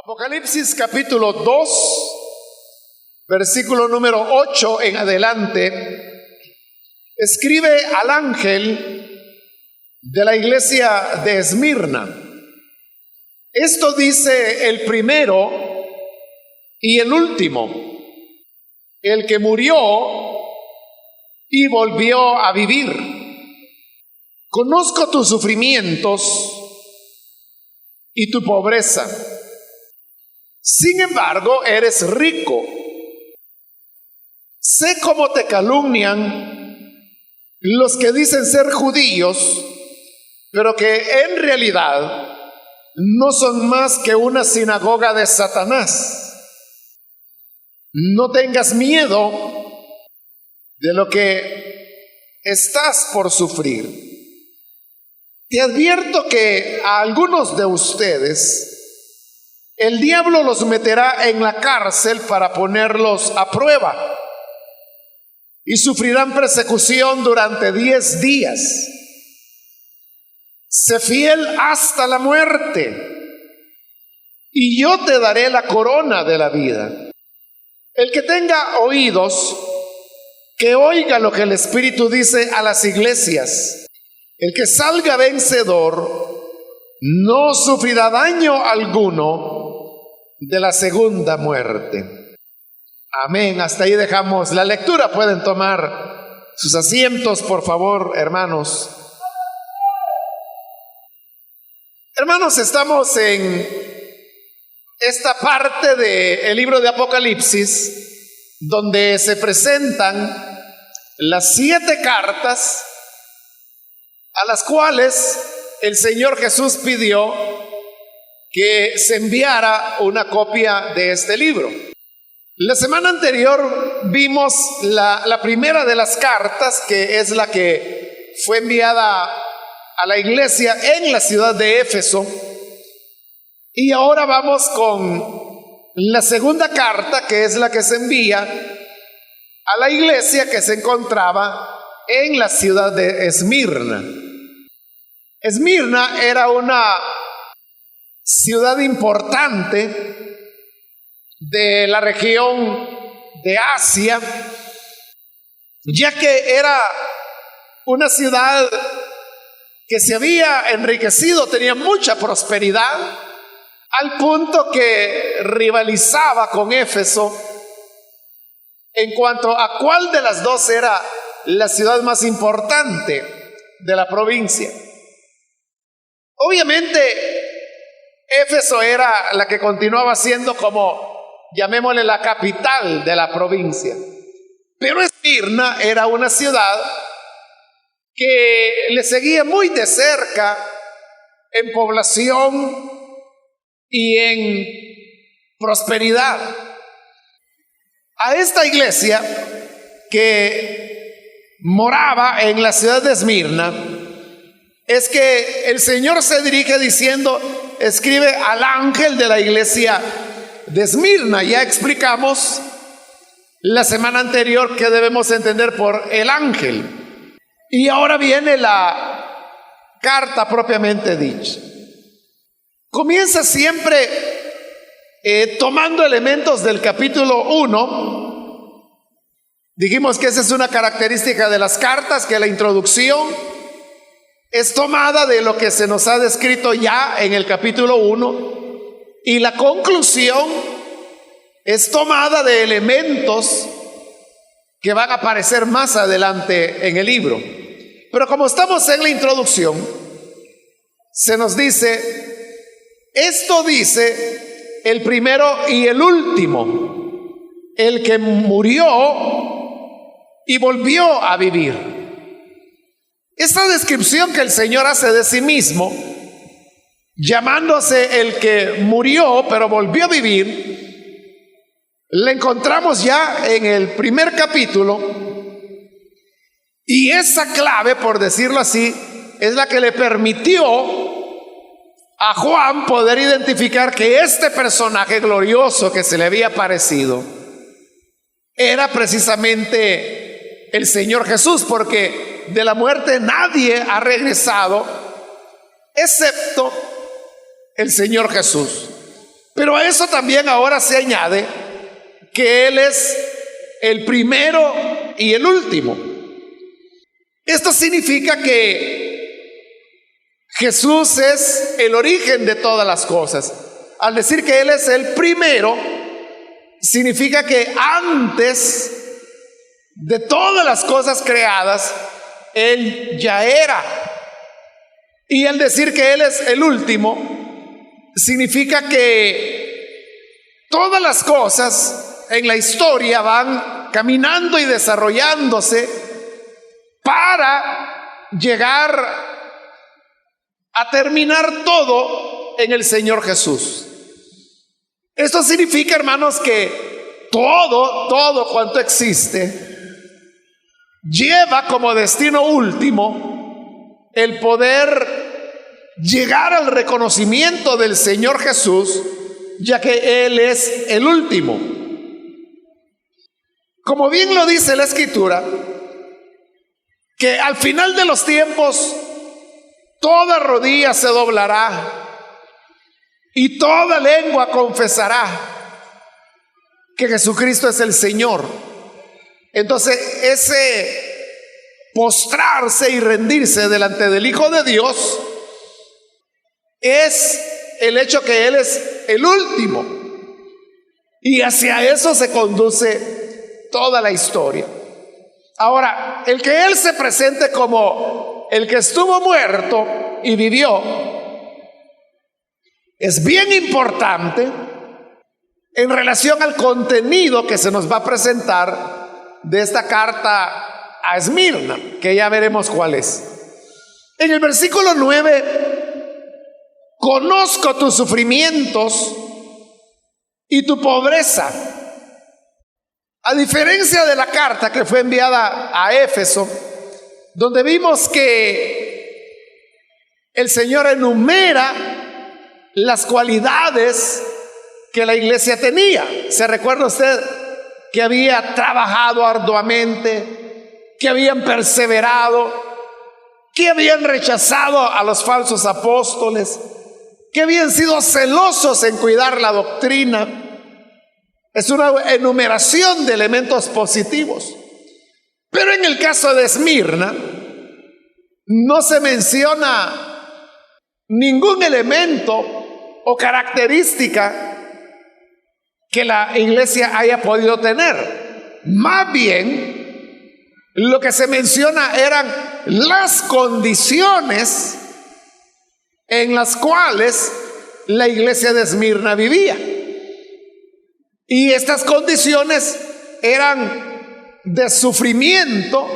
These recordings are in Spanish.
Apocalipsis capítulo 2, versículo número 8 en adelante, escribe al ángel de la iglesia de Esmirna. Esto dice el primero y el último, el que murió y volvió a vivir. Conozco tus sufrimientos y tu pobreza. Sin embargo, eres rico. Sé cómo te calumnian los que dicen ser judíos, pero que en realidad no son más que una sinagoga de Satanás. No tengas miedo de lo que estás por sufrir. Te advierto que a algunos de ustedes el diablo los meterá en la cárcel para ponerlos a prueba y sufrirán persecución durante 10 días. Sé fiel hasta la muerte y yo te daré la corona de la vida. El que tenga oídos, que oiga lo que el Espíritu dice a las iglesias. El que salga vencedor no sufrirá daño alguno de la segunda muerte. Amén. Hasta ahí dejamos la lectura. Pueden tomar sus asientos, por favor, hermanos. Hermanos, estamos en esta parte del libro de Apocalipsis donde se presentan las 7 cartas a las cuales el Señor Jesús pidió que se enviara una copia de este libro. La semana anterior vimos la primera de las cartas, que es la que fue enviada a la iglesia en la ciudad de Éfeso, y ahora vamos con la segunda carta, que es la que se envía a la iglesia que se encontraba en la ciudad de Esmirna. Esmirna era una ciudad importante de la región de Asia, ya que era una ciudad que se había enriquecido, tenía mucha prosperidad, al punto que rivalizaba con Éfeso en cuanto a cuál de las dos era la ciudad más importante de la provincia. Obviamente, Éfeso era la que continuaba siendo como, llamémosle, la capital de la provincia. Pero Esmirna era una ciudad que le seguía muy de cerca en población y en prosperidad. A esta iglesia que moraba en la ciudad de Esmirna es que el Señor se dirige diciendo: escribe al ángel de la iglesia de Esmirna. Ya explicamos la semana anterior qué debemos entender por el ángel. Y ahora viene la carta propiamente dicha. Comienza siempre tomando elementos del capítulo 1. Dijimos que esa es una característica de las cartas, que la introducción es tomada de lo que se nos ha descrito ya en el capítulo 1 y la conclusión es tomada de elementos que van a aparecer más adelante en el libro. Pero como estamos en la introducción, se nos dice: esto dice el primero y el último, el que murió y volvió a vivir. Esta descripción que el Señor hace de sí mismo, llamándose el que murió pero volvió a vivir, la encontramos ya en el primer capítulo, y esa clave, por decirlo así, es la que le permitió a Juan poder identificar que este personaje glorioso que se le había aparecido era precisamente el Señor Jesús, porque de la muerte nadie ha regresado excepto el Señor Jesús. Pero a eso también ahora se añade que Él es el primero y el último. Esto significa que Jesús es el origen de todas las cosas. Al decir que Él es el primero, significa que antes de todas las cosas creadas, Él ya era. Y al decir que Él es el último, significa que todas las cosas en la historia van caminando y desarrollándose para llegar a terminar todo en el Señor Jesús. Esto significa, hermanos, que todo cuanto existe lleva como destino último el poder llegar al reconocimiento del Señor Jesús, ya que Él es el último. Como bien lo dice la Escritura, que al final de los tiempos toda rodilla se doblará y toda lengua confesará que Jesucristo es el Señor. Entonces, ese postrarse y rendirse delante del Hijo de Dios es el hecho que Él es el último, y hacia eso se conduce toda la historia. Ahora, el que Él se presente como el que estuvo muerto y vivió es bien importante en relación al contenido que se nos va a presentar de esta carta a Esmirna, que ya veremos cuál es. En el versículo 9: conozco tus sufrimientos y tu pobreza. A diferencia de la carta que fue enviada a Éfeso, donde vimos que el Señor enumera las cualidades que la iglesia tenía. ¿Se recuerda usted que había trabajado arduamente, que habían perseverado, que habían rechazado a los falsos apóstoles, que habían sido celosos en cuidar la doctrina? Es una enumeración de elementos positivos. Pero en el caso de Esmirna no se menciona ningún elemento o característica que la iglesia haya podido tener. Más bien, lo que se menciona eran las condiciones en las cuales la iglesia de Esmirna vivía. Y estas condiciones eran de sufrimiento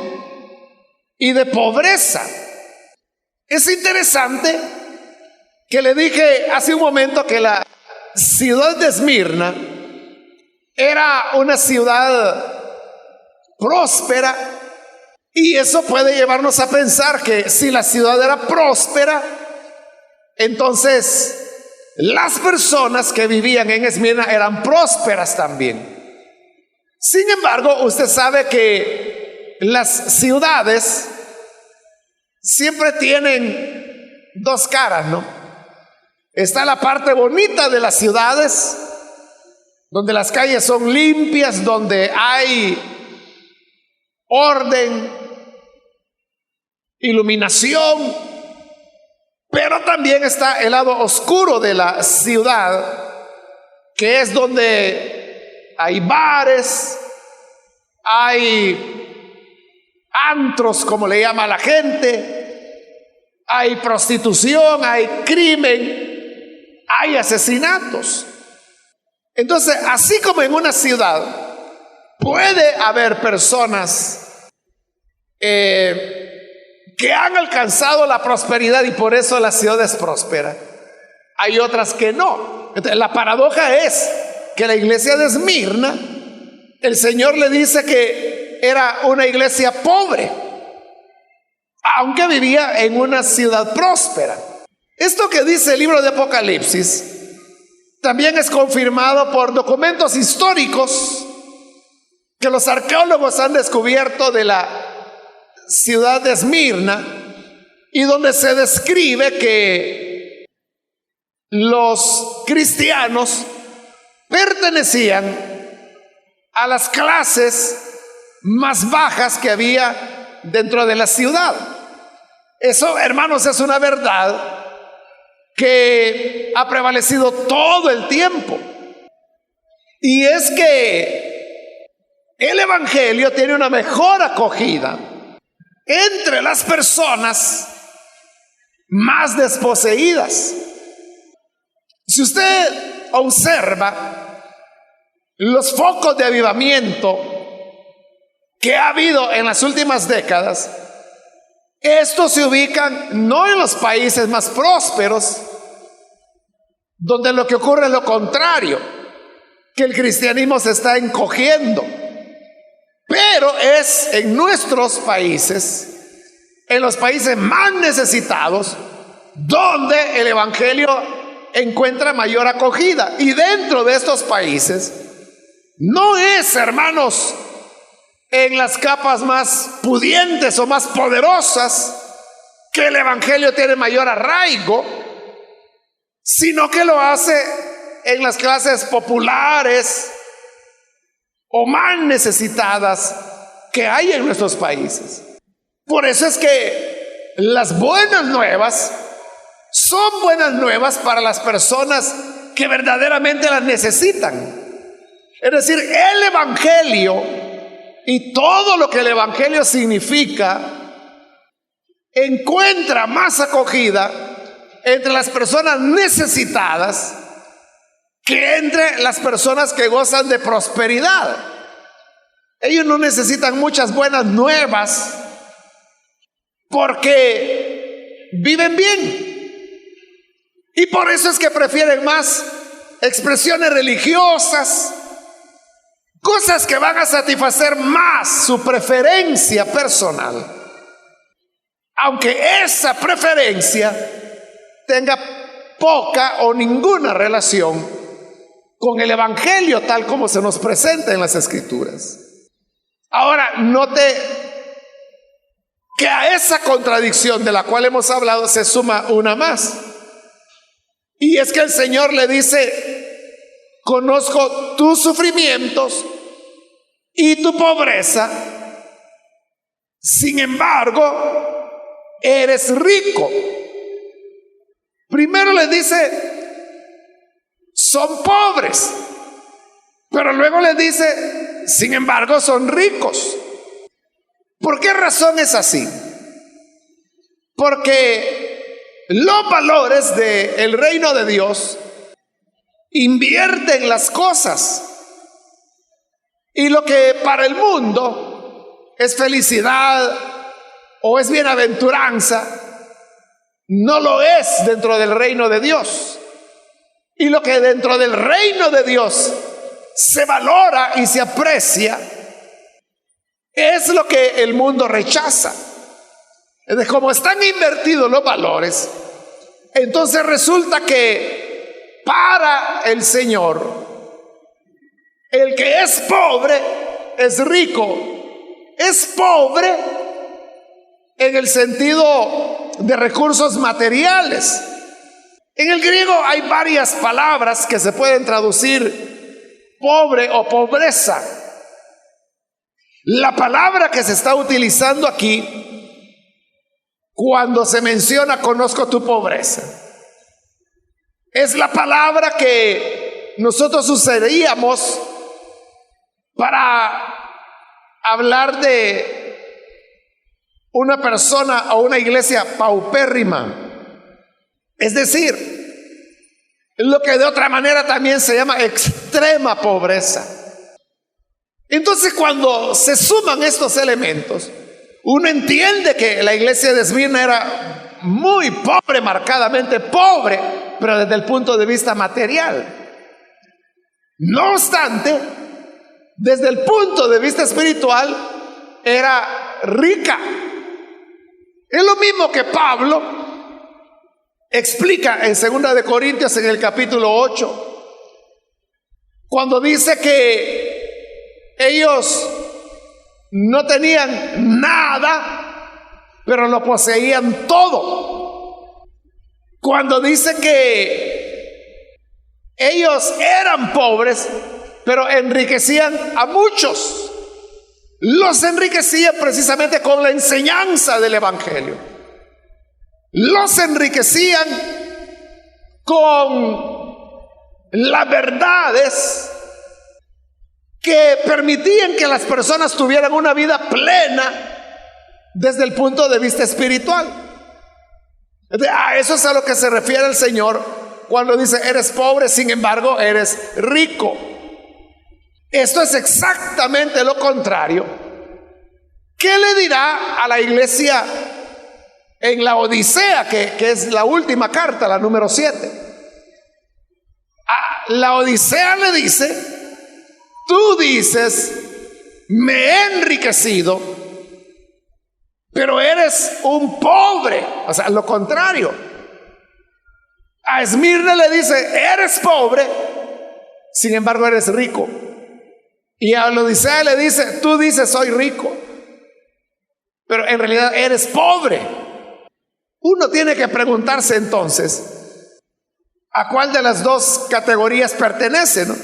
y de pobreza. Es interesante que le dije hace un momento que la ciudad de Esmirna era una ciudad próspera, y eso puede llevarnos a pensar que si la ciudad era próspera, entonces las personas que vivían en Esmirna eran prósperas también. Sin embargo, usted sabe que las ciudades siempre tienen dos caras, ¿no? Está la parte bonita de las ciudades, donde las calles son limpias, donde hay orden, iluminación. Pero también está el lado oscuro de la ciudad, que es donde hay bares, hay antros, como le llama la gente, hay prostitución, hay crimen, hay asesinatos. Entonces, así como en una ciudad puede haber personas que han alcanzado la prosperidad y por eso la ciudad es próspera, hay otras que no. Entonces, la paradoja es que la iglesia de Esmirna, el Señor le dice que era una iglesia pobre, aunque vivía en una ciudad próspera. Esto que dice el libro de Apocalipsis también es confirmado por documentos históricos que los arqueólogos han descubierto de la ciudad de Esmirna, y donde se describe que los cristianos pertenecían a las clases más bajas que había dentro de la ciudad. Eso, hermanos, es una verdad que ha prevalecido todo el tiempo. Y es que el evangelio tiene una mejor acogida entre las personas más desposeídas. Si usted observa los focos de avivamiento que ha habido en las últimas décadas, estos se ubican no en los países más prósperos, donde lo que ocurre es lo contrario, que el cristianismo se está encogiendo, pero es en nuestros países, en los países más necesitados, donde el evangelio encuentra mayor acogida. Y dentro de estos países no es, hermanos, en las capas más pudientes o más poderosas que el evangelio tiene mayor arraigo, sino que lo hace en las clases populares o más necesitadas que hay en nuestros países. Por eso es que las buenas nuevas son buenas nuevas para las personas que verdaderamente las necesitan. Es decir, el evangelio y todo lo que el evangelio significa encuentra más acogida entre las personas necesitadas que entre las personas que gozan de prosperidad. Ellos no necesitan muchas buenas nuevas porque viven bien. Y por eso es que prefieren más expresiones religiosas, cosas que van a satisfacer más su preferencia personal, aunque esa preferencia tenga poca o ninguna relación con el evangelio tal como se nos presenta en las escrituras. Ahora, note que a esa contradicción de la cual hemos hablado se suma una más, y es que el Señor le dice: conozco tus sufrimientos y tu pobreza, sin embargo eres rico. Primero les dice: son pobres, pero luego les dice: sin embargo son ricos. ¿Por qué razón es así? Porque los valores del reino de Dios invierten las cosas, y lo que para el mundo es felicidad o es bienaventuranza, no lo es dentro del reino de Dios. Y lo que dentro del reino de Dios se valora y se aprecia es lo que el mundo rechaza. Es como están invertidos los valores, entonces resulta que para el Señor el que es pobre es rico. Es pobre en el sentido de recursos materiales. En el griego hay varias palabras que se pueden traducir pobre o pobreza. La palabra que se está utilizando aquí cuando se menciona conozco tu pobreza es la palabra que nosotros usaríamos para hablar de una persona o una iglesia paupérrima, es decir, lo que de otra manera también se llama extrema pobreza. Entonces, cuando se suman estos elementos, uno entiende que la iglesia de Esmirna era muy pobre, marcadamente pobre, pero desde el punto de vista material. No obstante, desde el punto de vista espiritual, era rica. Es lo mismo que Pablo explica en 2 de Corintios en el capítulo 8, cuando dice que ellos no tenían nada, pero lo poseían todo. Cuando dice que Ellos eran pobres, pero enriquecían a muchos. Los enriquecían precisamente con la enseñanza del Evangelio. Los enriquecían con las verdades que permitían que las personas tuvieran una vida plena desde el punto de vista espiritual. A eso es a lo que se refiere el Señor cuando dice: eres pobre, sin embargo eres rico. Esto es exactamente lo contrario. ¿Qué le dirá a la iglesia en la Odisea, que es la última carta, la número 7? A la Odisea le dice: tú dices, me he enriquecido, pero eres un pobre. O sea, lo contrario. A Esmirna le dice: eres pobre, sin embargo eres rico. Y a la Odisea le dice: tú dices, soy rico, pero en realidad eres pobre. Uno tiene que preguntarse entonces a cuál de las dos categorías pertenece, ¿no?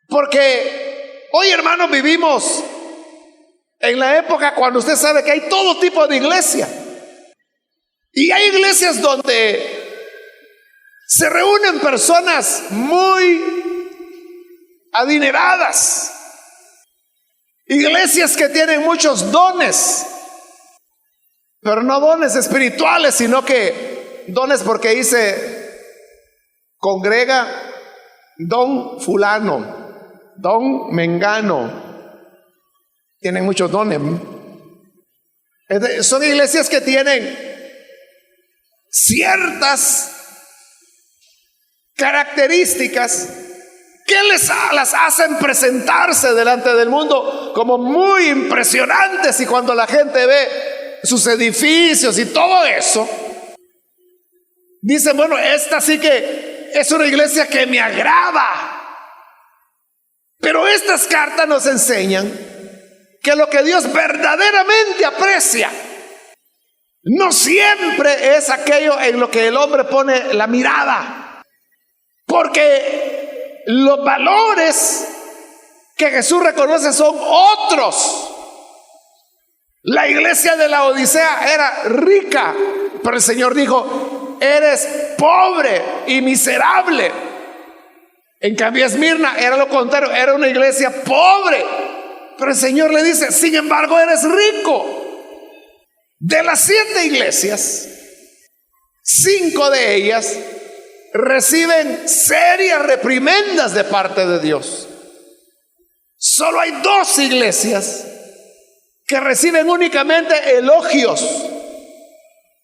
Porque hoy, hermanos, vivimos en la época cuando usted sabe que hay todo tipo de iglesia. Y hay iglesias donde se reúnen personas muy adineradas, iglesias que tienen muchos dones, pero no dones espirituales, sino que dones porque dice: congrega don fulano, don mengano. Tienen muchos dones. Son iglesias que tienen ciertas características que las hacen presentarse delante del mundo como muy impresionantes, y cuando la gente ve sus edificios y todo eso, dicen: bueno, esta sí que es una iglesia que me agrada. Pero estas cartas nos enseñan que lo que Dios verdaderamente aprecia no siempre es aquello en lo que el hombre pone la mirada, porque los valores que Jesús reconoce son otros. La iglesia de la Odisea era rica, pero el Señor dijo: eres pobre y miserable. En cambio, Esmirna era lo contrario, era una iglesia pobre, pero el Señor le dice: sin embargo eres rico. De las 7 iglesias, 5 de ellas reciben serias reprimendas de parte de Dios. Solo hay 2 iglesias que reciben únicamente elogios.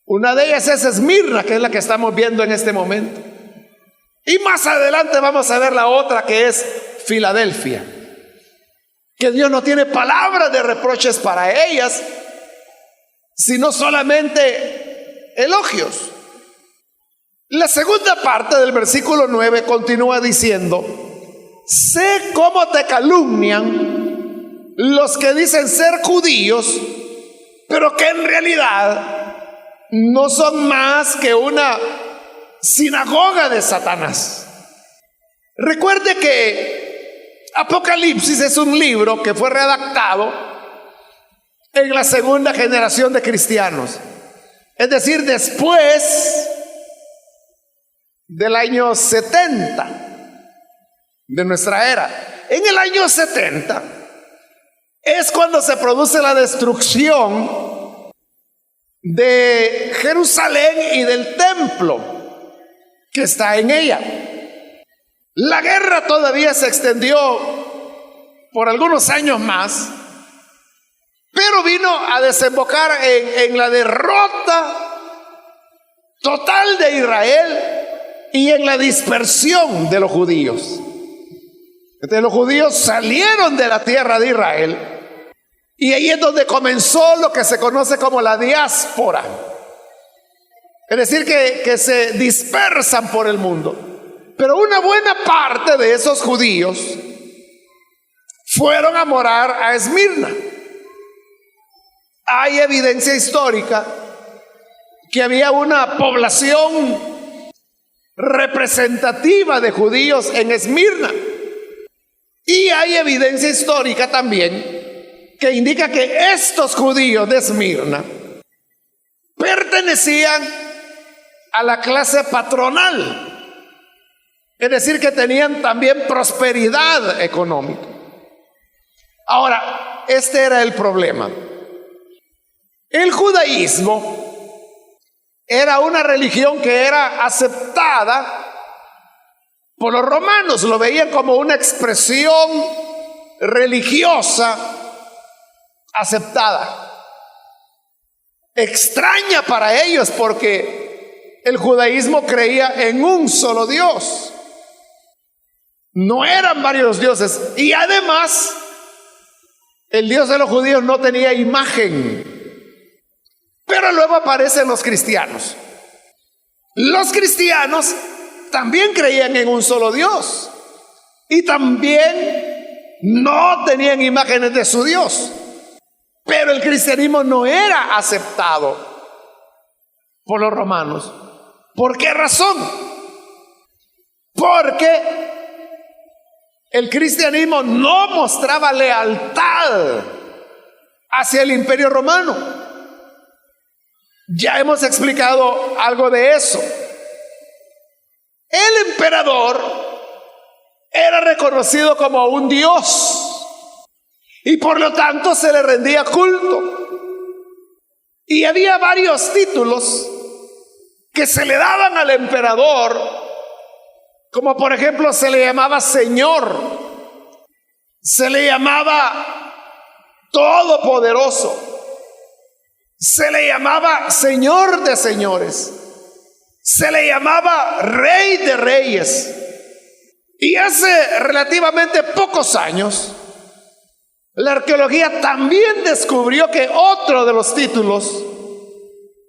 Una de ellas es Esmirna, que es la que estamos viendo en este momento. Y más adelante vamos a ver la otra, que es Filadelfia, que Dios no tiene palabras de reproches para ellas, sino solamente elogios. La segunda parte del versículo 9 continúa diciendo: sé cómo te calumnian los que dicen ser judíos, pero que en realidad no son más que una sinagoga de Satanás. Recuerde que Apocalipsis es un libro que fue redactado en la segunda generación de cristianos, es decir, después del año 70 de nuestra era. En el año 70 es cuando se produce la destrucción de Jerusalén y del templo que está en ella. La guerra todavía se extendió por algunos años más, pero vino a desembocar en la derrota total de Israel y en la dispersión de los judíos. Entonces los judíos salieron de la tierra de Israel, y ahí es donde comenzó lo que se conoce como la diáspora, es decir, que se dispersan por el mundo. Pero una buena parte de esos judíos fueron a morar a Esmirna. Hay evidencia histórica que había una población representativa de judíos en Esmirna. Y hay evidencia histórica también que indica que estos judíos de Esmirna pertenecían a la clase patronal, es decir, que tenían también prosperidad económica. Ahora, este era el problema. El judaísmo era una religión que era aceptada por los romanos, lo veían como una expresión religiosa aceptada. Extraña para ellos porque el judaísmo creía en un solo Dios. No eran varios dioses. Y además, el Dios de los judíos no tenía imagen. Pero luego aparecen los cristianos. Los cristianos también creían en un solo Dios. Y también no tenían imágenes de su Dios. Pero el cristianismo no era aceptado por los romanos. ¿Por qué razón? Porque el cristianismo no mostraba lealtad hacia el imperio romano. Ya hemos explicado algo de eso. El emperador era reconocido como un dios y por lo tanto se le rendía culto. Y había varios títulos que se le daban al emperador, como por ejemplo se le llamaba señor, se le llamaba todopoderoso, se le llamaba señor de señores, se le llamaba rey de reyes. Y hace relativamente pocos años la arqueología también descubrió que otro de los títulos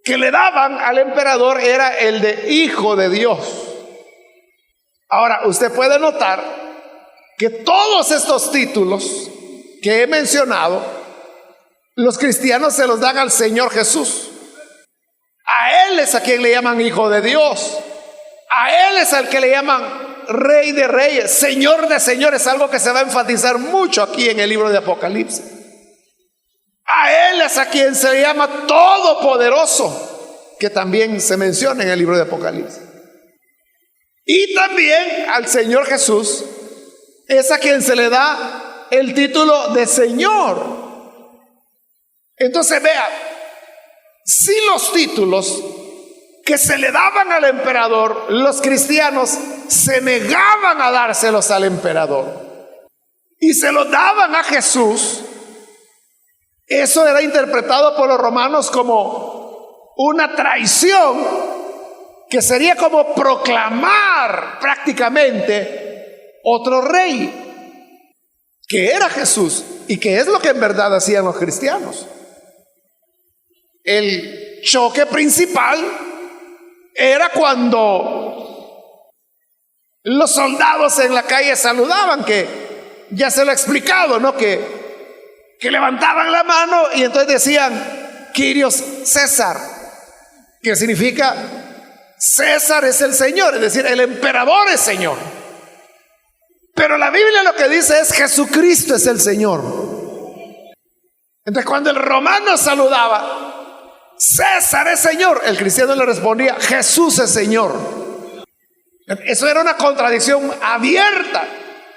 que le daban al emperador era el de hijo de Dios. Ahora, usted puede notar que todos estos títulos que he mencionado, los cristianos se los dan al Señor Jesús. A Él es a quien le llaman hijo de Dios. A Él es al que le llaman rey de reyes, señor de señores, algo que se va a enfatizar mucho aquí en el libro de Apocalipsis. A Él es a quien se le llama todopoderoso, que también se menciona en el libro de Apocalipsis. Y también al Señor Jesús es a quien se le da el título de Señor. Entonces vea, si los títulos que se le daban al emperador, los cristianos se negaban a dárselos al emperador y se los daban a Jesús, eso era interpretado por los romanos como una traición, que sería como proclamar prácticamente otro rey, que era Jesús, y que es lo que en verdad hacían los cristianos. El choque principal era cuando los soldados en la calle saludaban, que ya se lo he explicado, ¿no? Que levantaban la mano y entonces decían Kyrios César, que significa César es el Señor, es decir, el emperador es Señor. Pero la Biblia lo que dice es Jesucristo es el Señor. Entonces cuando el romano saludaba César es Señor, el cristiano le respondía Jesús es Señor. Eso era una contradicción abierta,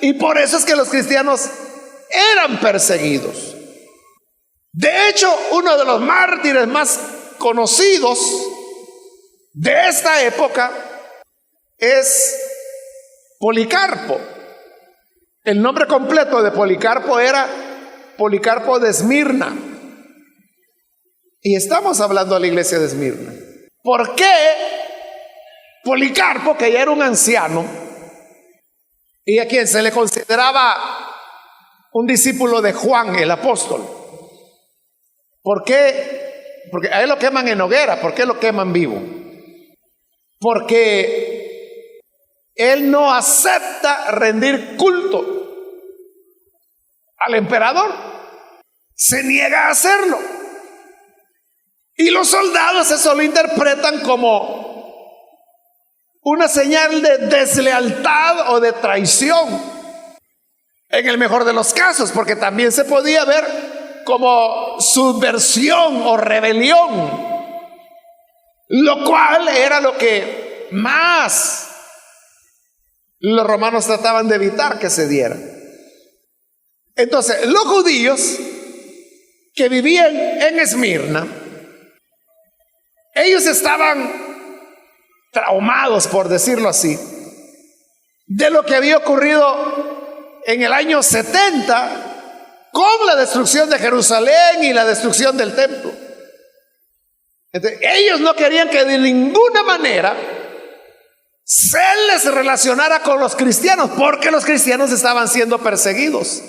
y por eso es que los cristianos eran perseguidos. De hecho, uno de los mártires más conocidos de esta época es Policarpo. El nombre completo de Policarpo era Policarpo de Esmirna. Y estamos hablando de la iglesia de Esmirna. ¿Por qué Policarpo, que ya era un anciano y a quien se le consideraba un discípulo de Juan el apóstol, ¿por qué? Porque a él lo queman en hoguera. ¿Por qué lo queman vivo? Porque él no acepta rendir culto al emperador, se niega a hacerlo. Y los soldados eso lo interpretan como una señal de deslealtad o de traición, en el mejor de los casos, porque también se podía ver como subversión o rebelión, lo cual era lo que más los romanos trataban de evitar que se diera. Entonces, los judíos que vivían en Esmirna, ellos estaban traumados, por decirlo así, de lo que había ocurrido en el año 70 con la destrucción de Jerusalén y la destrucción del templo. Entonces, ellos no querían que de ninguna manera se les relacionara con los cristianos, porque los cristianos estaban siendo perseguidos.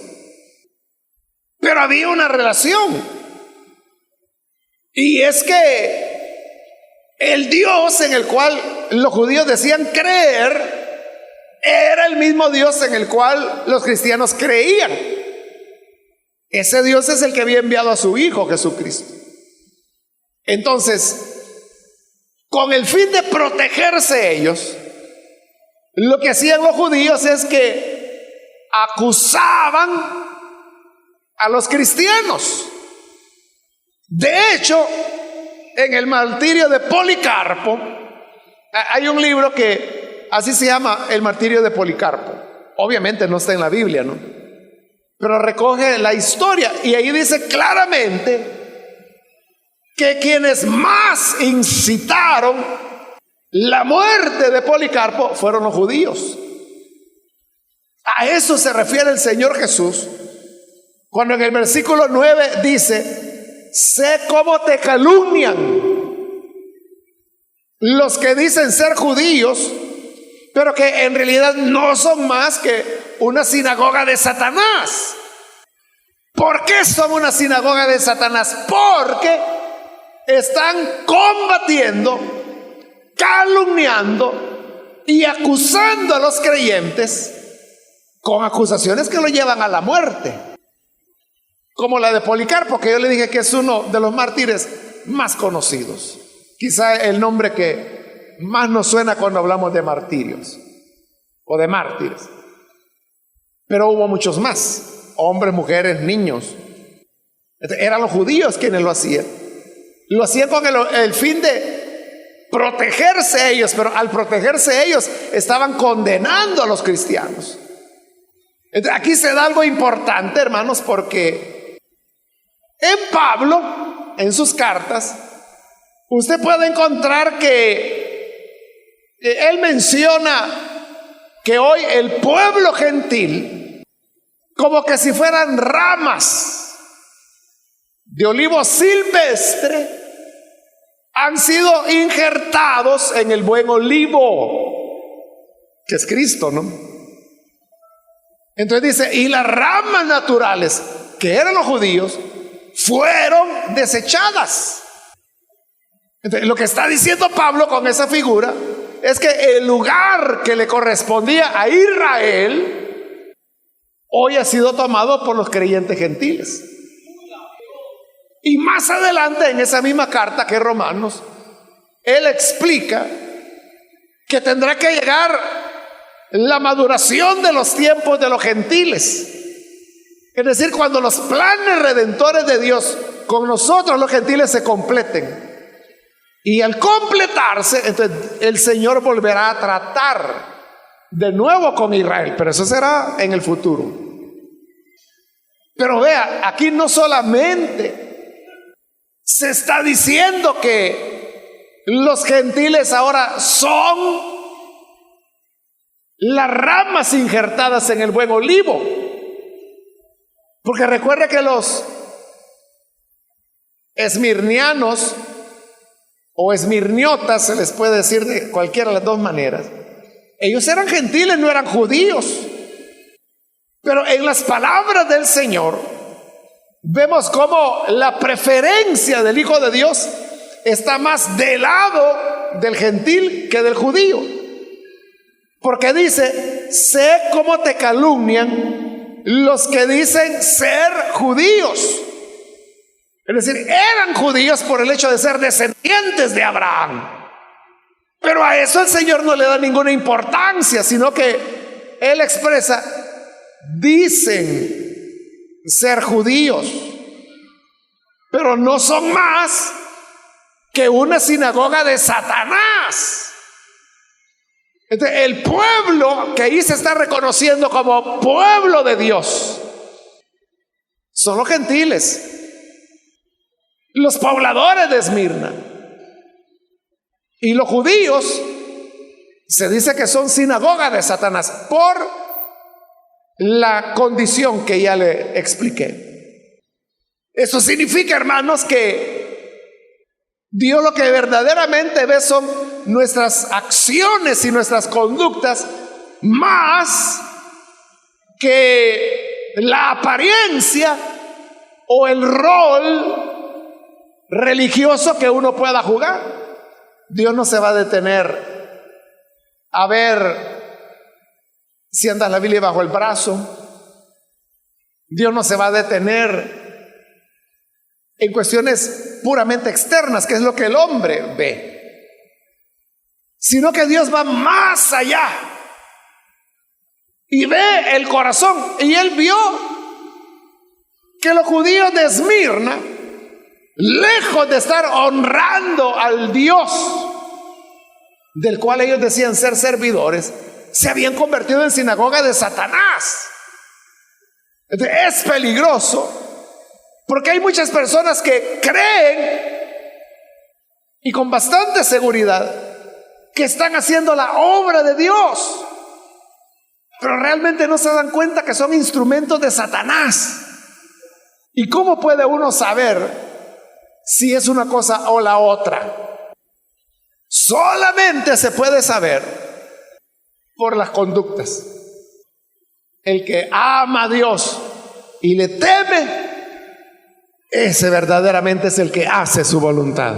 Pero había una relación, y es que el Dios en el cual los judíos decían creer era el mismo Dios en el cual los cristianos creían. Ese Dios es el que había enviado a su Hijo Jesucristo. Entonces, con el fin de protegerse ellos, lo que hacían los judíos es que acusaban a los cristianos. De hecho, en el martirio de Policarpo, hay un libro que así se llama, El martirio de Policarpo. Obviamente no está en la Biblia, ¿no? Pero recoge la historia, y ahí dice claramente que quienes más incitaron la muerte de Policarpo fueron los judíos. A eso se refiere el Señor Jesús cuando en el versículo 9 dice: sé cómo te calumnian los que dicen ser judíos, pero que en realidad no son más que una sinagoga de Satanás. ¿Por qué son una sinagoga de Satanás? Porque están combatiendo, calumniando y acusando a los creyentes con acusaciones que lo llevan a la muerte, como la de Policarpo, que yo le dije que es uno de los mártires más conocidos, quizá el nombre que más nos suena cuando hablamos de martirios o de mártires. Pero hubo muchos más, hombres, mujeres, niños. Eran los judíos quienes lo hacían. Lo hacían con el fin de protegerse ellos, pero al protegerse ellos estaban condenando a los cristianos. Entonces, aquí se da algo importante, hermanos, porque en Pablo, en sus cartas, usted puede encontrar que él menciona que hoy el pueblo gentil, como que si fueran ramas de olivo silvestre, han sido injertados en el buen olivo, que es Cristo, ¿no? Entonces dice, y las ramas naturales, que eran los judíos, fueron desechadas. Entonces, lo que está diciendo Pablo con esa figura es que el lugar que le correspondía a Israel hoy ha sido tomado por los creyentes gentiles. Y más adelante en esa misma carta que es Romanos, él explica que tendrá que llegar la maduración de los tiempos de los gentiles. Es decir, cuando los planes redentores de Dios con nosotros los gentiles se completen. Y al completarse, entonces el Señor volverá a tratar de nuevo con Israel, pero eso será en el futuro. Pero vea, aquí no solamente se está diciendo que los gentiles ahora son las ramas injertadas en el buen olivo, porque recuerde que los esmirnianos o esmirniotas, se les puede decir de cualquiera de las dos maneras, ellos eran gentiles, no eran judíos. Pero en las palabras del Señor vemos cómo la preferencia del Hijo de Dios está más del lado del gentil que del judío, porque dice, sé cómo te calumnian los que dicen ser judíos. Es decir, eran judíos por el hecho de ser descendientes de Abraham. Pero a eso el Señor no le da ninguna importancia, sino que Él expresa: dicen ser judíos, pero no son más que una sinagoga de Satanás. Entonces, el pueblo que ahí se está reconociendo como pueblo de Dios son los gentiles, los pobladores de Esmirna. Y los judíos se dice que son sinagoga de Satanás por la condición que ya le expliqué. Eso significa, hermanos, que Dios lo que verdaderamente ve son nuestras acciones y nuestras conductas, más que la apariencia o el rol religioso que uno pueda jugar. Dios no se va a detener a ver si andas la Biblia bajo el brazo. Dios no se va a detener en cuestiones puramente externas, que es lo que el hombre ve, sino que Dios va más allá y ve el corazón. Y Él vio que los judíos de Esmirna, lejos de estar honrando al Dios del cual ellos decían ser servidores, se habían convertido en sinagoga de Satanás. Es peligroso, porque hay muchas personas que creen, y con bastante seguridad, que están haciendo la obra de Dios, pero realmente no se dan cuenta que son instrumentos de Satanás. ¿Y cómo puede uno saber si es una cosa o la otra? Solamente se puede saber por las conductas. El que ama a Dios y le teme, ese verdaderamente es el que hace su voluntad.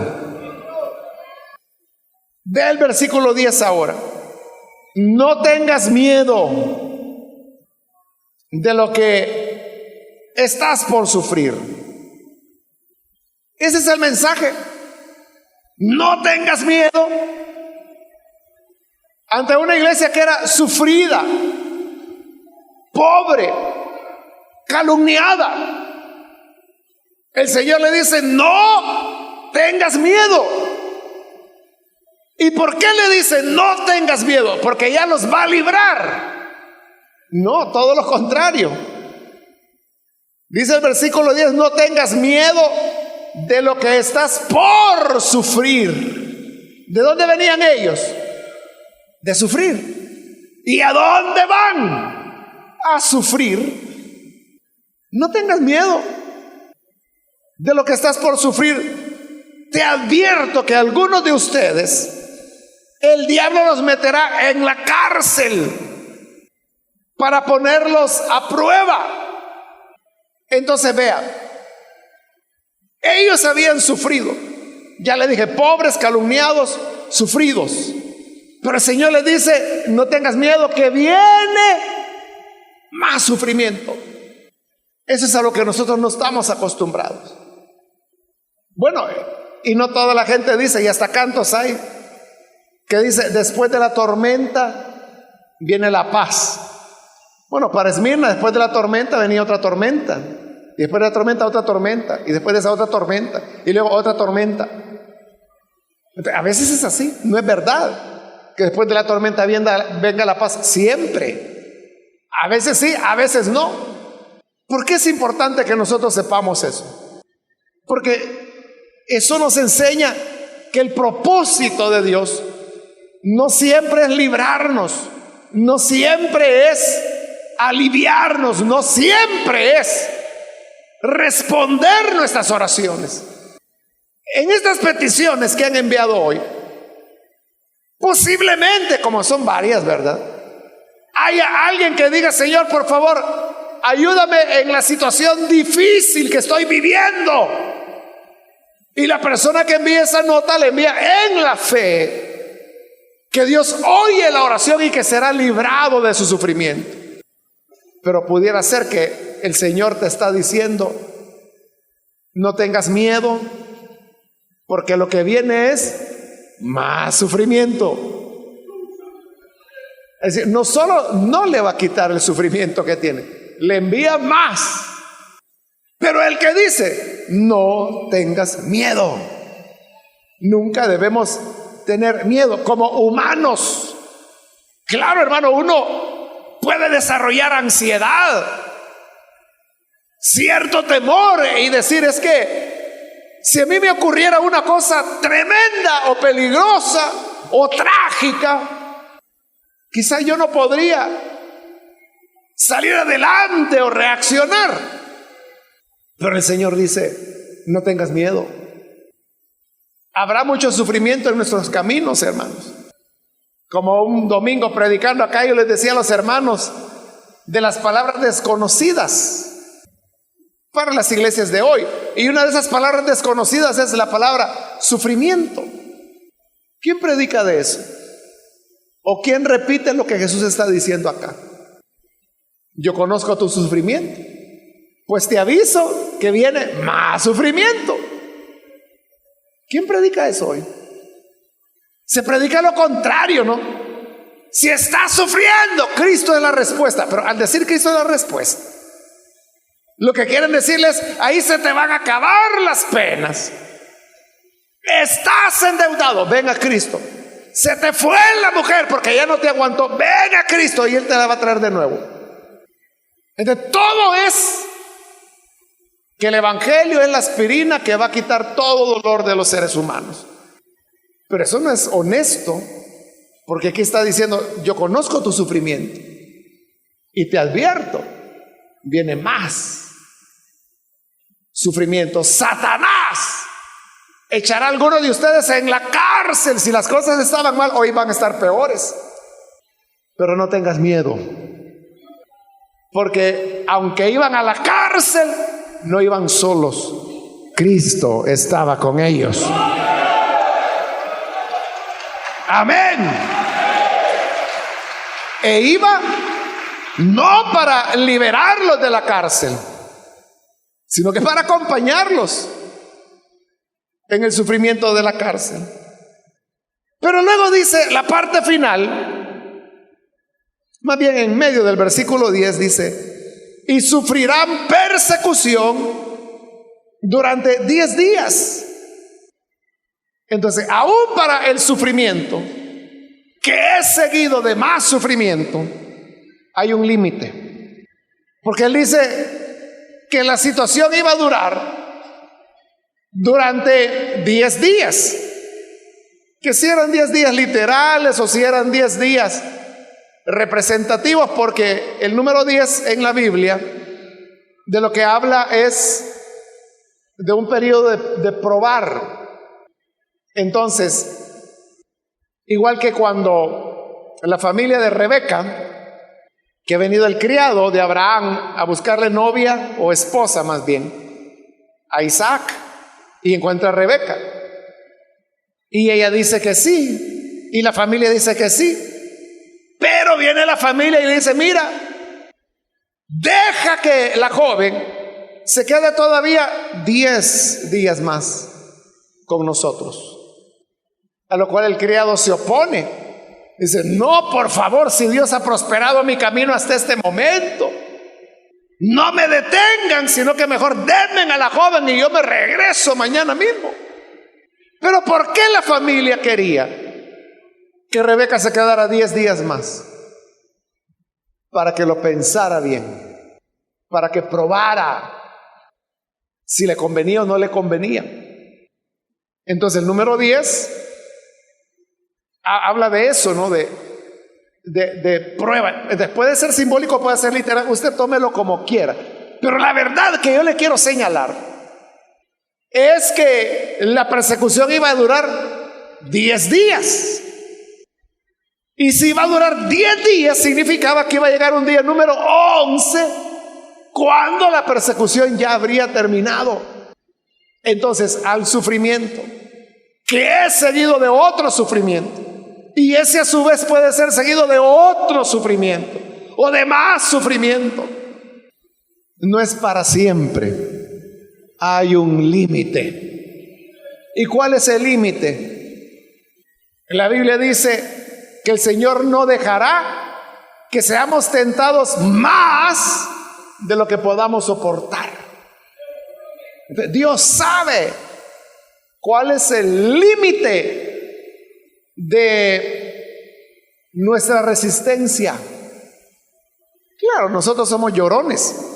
Ve el versículo 10 ahora. No tengas miedo de lo que estás por sufrir. Ese es el mensaje. No tengas miedo ante una iglesia que era sufrida, pobre, calumniada. El Señor le dice: no tengas miedo. ¿Y por qué le dice no tengas miedo? Porque ya los va a librar. No, todo lo contrario. Dice el versículo 10: no tengas miedo de lo que estás por sufrir. ¿De dónde venían ellos? De sufrir. ¿Y a dónde van? A sufrir. No tengas miedo de lo que estás por sufrir. Te advierto que algunos de ustedes el diablo los meterá en la cárcel para ponerlos a prueba. Entonces vea, ellos habían sufrido, ya le dije, pobres, calumniados, sufridos. Pero el Señor le dice: no tengas miedo, que viene más sufrimiento. Eso es a lo que nosotros no estamos acostumbrados. Bueno, y no toda la gente dice, y hasta cantos hay que dice: después de la tormenta viene la paz. Bueno, para Esmirna, después de la tormenta venía otra tormenta, y después de la tormenta otra tormenta, y después de esa otra tormenta, y luego otra tormenta. A veces es así. No es verdad que después de la tormenta venga la paz siempre. A veces sí, a veces no. ¿Por qué es importante que nosotros sepamos eso? Porque eso nos enseña que el propósito de Dios no siempre es librarnos, no siempre es aliviarnos, no siempre es responder nuestras oraciones. En estas peticiones que han enviado hoy, posiblemente, como son varias, ¿verdad?, haya alguien que diga: Señor, por favor, ayúdame en la situación difícil que estoy viviendo. Y la persona que envía esa nota le envía en la fe que Dios oye la oración y que será librado de su sufrimiento. Pero pudiera ser que el Señor te está diciendo: no tengas miedo, porque lo que viene es más sufrimiento. Es decir, no solo no le va a quitar el sufrimiento que tiene, le envía más. Pero el que dice, no tengas miedo. Nunca debemos tener miedo como humanos. Claro, hermano, uno puede desarrollar ansiedad, cierto temor y decir, es que si a mí me ocurriera una cosa tremenda o peligrosa o trágica, quizá yo no podría salir adelante o reaccionar. Pero el Señor dice, no tengas miedo. Habrá mucho sufrimiento en nuestros caminos, hermanos. Como un domingo predicando acá, yo les decía a los hermanos de las palabras desconocidas para las iglesias de hoy. Y una de esas palabras desconocidas es la palabra sufrimiento. ¿Quién predica de eso? ¿O quién repite lo que Jesús está diciendo acá? Yo conozco tu sufrimiento, pues te aviso que viene más sufrimiento. ¿Quién predica eso hoy? Se predica lo contrario, ¿no? Si estás sufriendo, Cristo es la respuesta. Pero al decir Cristo es la respuesta, lo que quieren decirles, ahí se te van a acabar las penas. Estás endeudado, ven a Cristo. Se te fue la mujer porque ya no te aguantó, ven a Cristo y Él te la va a traer de nuevo. Entonces todo es que el evangelio es la aspirina que va a quitar todo dolor de los seres humanos. Pero eso no es honesto, porque aquí está diciendo, yo conozco tu sufrimiento y te advierto, viene más sufrimiento. Satanás echará a algunos de ustedes en la cárcel. Si las cosas estaban mal, hoy van a estar peores. Pero no tengas miedo, porque aunque iban a la cárcel, no iban solos. Cristo estaba con ellos. Amén. E iba no para liberarlos de la cárcel, sino que para acompañarlos en el sufrimiento de la cárcel. Pero luego dice la parte final, más bien en medio del versículo 10 dice, y sufrirán persecución durante 10 días. Entonces, aún para el sufrimiento, que es seguido de más sufrimiento, hay un límite. Porque Él dice que la situación iba a durar durante 10 días. Que si eran 10 días literales o si eran 10 días representativos, porque el número 10 en la Biblia de lo que habla es de un periodo de probar. Entonces, igual que cuando la familia de Rebeca, que ha venido el criado de Abraham a buscarle novia o esposa más bien a Isaac, y encuentra a Rebeca y ella dice que sí y la familia dice que sí, pero viene la familia y le dice, mira, deja que la joven se quede todavía 10 días más con nosotros. A lo cual el criado se opone. Dice, no, por favor, si Dios ha prosperado mi camino hasta este momento, no me detengan, sino que mejor denme a la joven y yo me regreso mañana mismo. Pero ¿por qué la familia quería que Rebeca se quedara 10 días más? Para que lo pensara bien, para que probara si le convenía o no le convenía. Entonces el número 10 habla de eso, ¿no? De prueba. Puede ser simbólico, puede ser literal, usted tómelo como quiera. Pero la verdad que yo le quiero señalar es que la persecución iba a durar 10 días. Y si iba a durar 10 días, significaba que iba a llegar un día número 11, cuando la persecución ya habría terminado. Entonces, al sufrimiento, que es seguido de otro sufrimiento, y ese a su vez puede ser seguido de otro sufrimiento o de más sufrimiento, no es para siempre. Hay un límite. ¿Y cuál es el límite? La Biblia dice que el Señor no dejará que seamos tentados más de lo que podamos soportar. Dios sabe cuál es el límite de nuestra resistencia. Claro, nosotros somos llorones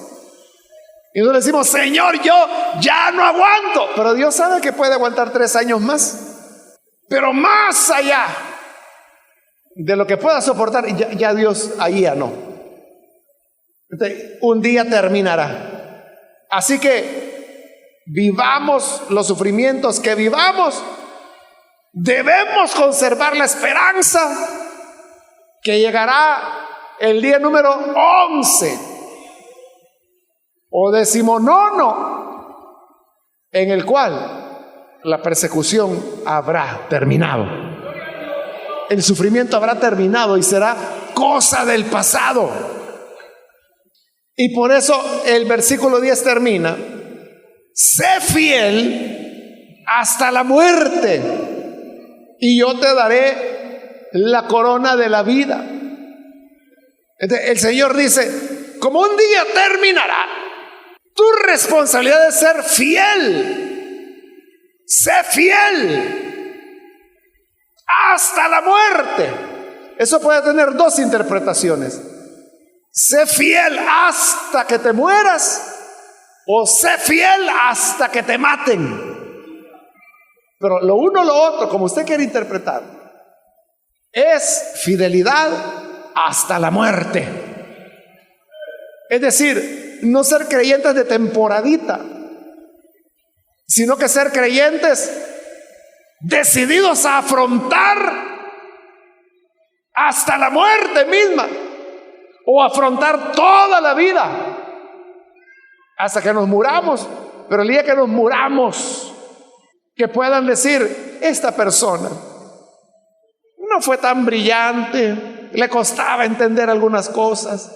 y nos decimos: Señor, yo ya no aguanto. Pero Dios sabe que puede aguantar 3 años más. Pero más allá de lo que pueda soportar, ya Dios ahí ya no. Entonces, un día terminará. Así que vivamos los sufrimientos que vivamos, debemos conservar la esperanza que llegará el día número 11 o 19, en el cual la persecución habrá terminado, el sufrimiento habrá terminado y será cosa del pasado. Y por eso el versículo 10 termina: sé fiel hasta la muerte y yo te daré la corona de la vida. Entonces, el Señor dice: como un día terminará, tu responsabilidad es ser fiel. Sé fiel hasta la muerte. Eso puede tener 2 interpretaciones: sé fiel hasta que te mueras, o sé fiel hasta que te maten. Pero lo uno o lo otro, como usted quiere interpretar, es fidelidad hasta la muerte. Es decir, no ser creyentes de temporadita, sino que ser creyentes decididos a afrontar hasta la muerte misma, o afrontar toda la vida hasta que nos muramos. Pero el día que nos muramos, que puedan decir: esta persona no fue tan brillante, le costaba entender algunas cosas,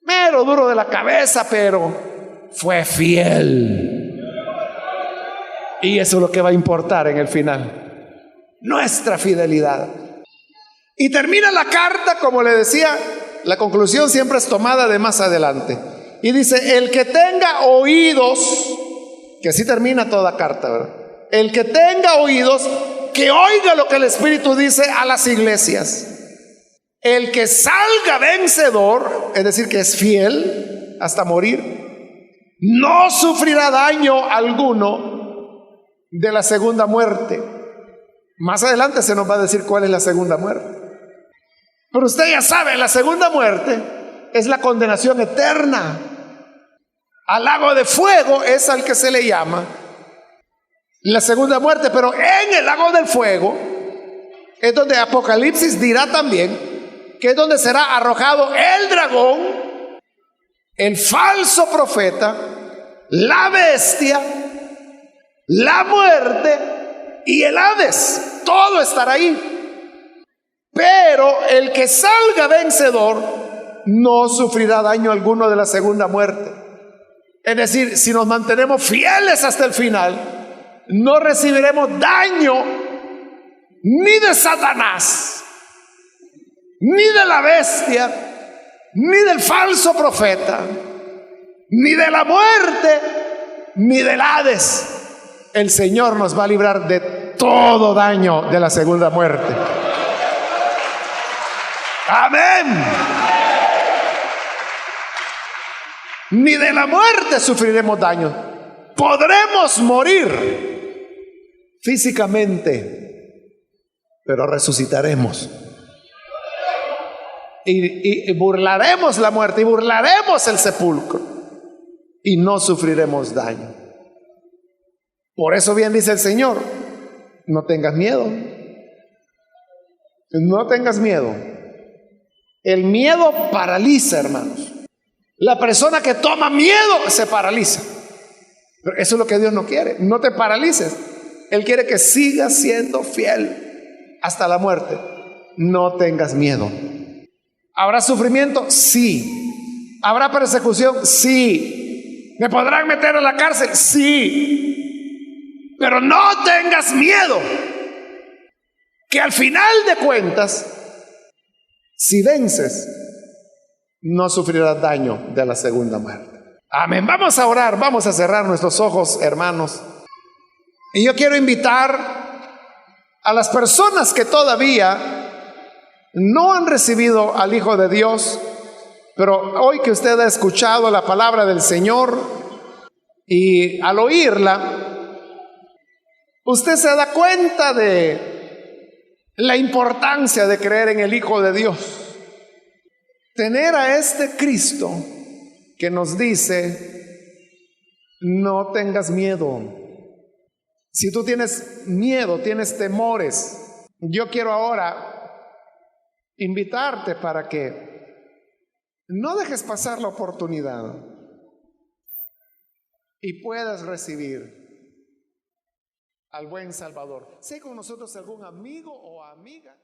mero duro de la cabeza, pero fue fiel. Y eso es lo que va a importar en el final, nuestra fidelidad. Y termina la carta, como le decía, la conclusión siempre es tomada de más adelante, y dice: el que tenga oídos, que así termina toda carta, ¿verdad? El que tenga oídos, que oiga lo que el Espíritu dice a las iglesias. El que salga vencedor, es decir, que es fiel hasta morir, no sufrirá daño alguno de la segunda muerte. Más adelante se nos va a decir cuál es la segunda muerte. Pero usted ya sabe, la segunda muerte es la condenación eterna. Al lago de fuego es al que se le llama la segunda muerte. Pero en el lago del fuego es donde Apocalipsis dirá también que es donde será arrojado el dragón, el falso profeta, la bestia, la muerte y el Hades. Todo estará ahí. Pero el que salga vencedor no sufrirá daño alguno de la segunda muerte. Es decir, si nos mantenemos fieles hasta el final, no recibiremos daño ni de Satanás, ni de la bestia, ni del falso profeta, ni de la muerte, ni del Hades. El Señor nos va a librar de todo daño de la segunda muerte. Amén. Ni de la muerte sufriremos daño. Podremos morir físicamente, pero resucitaremos. Y burlaremos la muerte, y burlaremos el sepulcro, y no sufriremos daño. Por eso bien dice el Señor: no tengas miedo. No tengas miedo. El miedo paraliza, hermanos. La persona que toma miedo se paraliza. Pero eso es lo que Dios no quiere. No te paralices. Él quiere que sigas siendo fiel hasta la muerte. No tengas miedo. ¿Habrá sufrimiento? Sí. ¿Habrá persecución? Sí. ¿Me podrán meter a la cárcel? Sí. Pero no tengas miedo. que al final de cuentas, si vences, no sufrirás daño de la segunda muerte. Amén. Vamos a orar, vamos a cerrar nuestros ojos, hermanos. Y yo quiero invitar a las personas que todavía no han recibido al Hijo de Dios, pero hoy que usted ha escuchado la palabra del Señor y al oírla, usted se da cuenta de la importancia de creer en el Hijo de Dios. Tener a este Cristo que nos dice, no tengas miedo. Si tú tienes miedo, tienes temores, yo quiero ahora invitarte para que no dejes pasar la oportunidad y puedas recibir al buen Salvador. Si hay con nosotros algún amigo o amiga